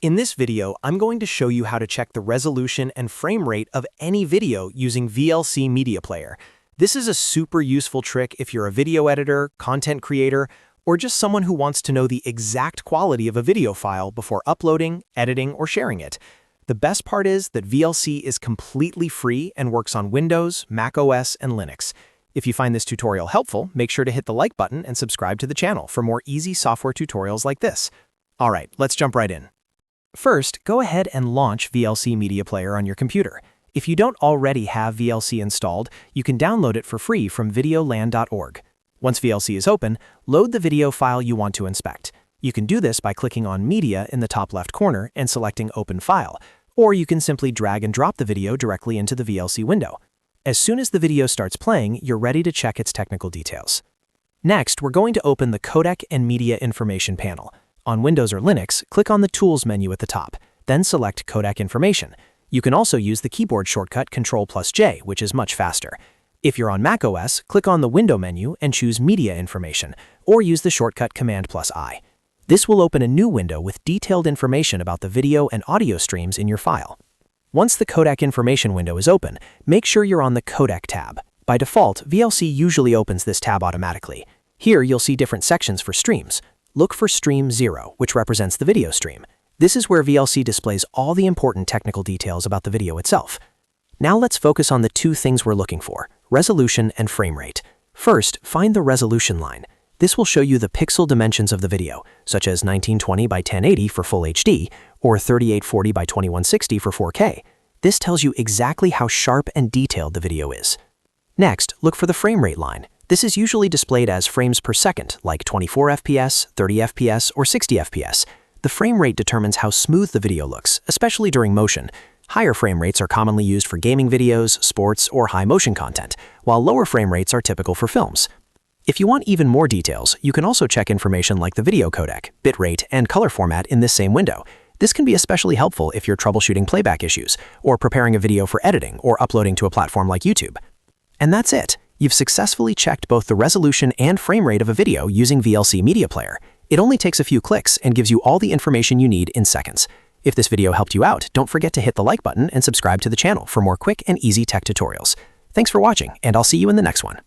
In this video, I'm going to show you how to check the resolution and frame rate of any video using VLC Media Player. This is a super useful trick if you're a video editor, content creator, or just someone who wants to know the exact quality of a video file before uploading, editing, or sharing it. The best part is that VLC is completely free and works on Windows, macOS, and Linux. If you find this tutorial helpful, make sure to hit the like button and subscribe to the channel for more easy software tutorials like this. All right, let's jump right in. First, go ahead and launch VLC Media Player on your computer. If you don't already have VLC installed, you can download it for free from videoland.org. Once VLC is open, load the video file you want to inspect. You can do this by clicking on Media in the top left corner and selecting Open File, or you can simply drag and drop the video directly into the VLC window. As soon as the video starts playing, you're ready to check its technical details. Next, we're going to open the Codec and Media Information panel. On Windows or Linux, click on the Tools menu at the top, then select Codec Information. You can also use the keyboard shortcut Ctrl+J, which is much faster. If you're on macOS, click on the Window menu and choose Media Information, or use the shortcut Command+I. This will open a new window with detailed information about the video and audio streams in your file. Once the Codec Information window is open, make sure you're on the Codec tab. By default, VLC usually opens this tab automatically. Here you'll see different sections for streams. Look for Stream 0, which represents the video stream. This is where VLC displays all the important technical details about the video itself. Now let's focus on the two things we're looking for: resolution and frame rate. First, find the resolution line. This will show you the pixel dimensions of the video, such as 1920 by 1080 for Full HD or 3840 by 2160 for 4K. This tells you exactly how sharp and detailed the video is. Next, look for the frame rate line. This is usually displayed as frames per second, like 24 FPS, 30 FPS, or 60 FPS. The frame rate determines how smooth the video looks, especially during motion. Higher frame rates are commonly used for gaming videos, sports, or high motion content, while lower frame rates are typical for films. If you want even more details, you can also check information like the video codec, bitrate, and color format in this same window. This can be especially helpful if you're troubleshooting playback issues, or preparing a video for editing or uploading to a platform like YouTube. And that's it. You've successfully checked both the resolution and frame rate of a video using VLC Media Player. It only takes a few clicks and gives you all the information you need in seconds. If this video helped you out, don't forget to hit the like button and subscribe to the channel for more quick and easy tech tutorials. Thanks for watching, and I'll see you in the next one.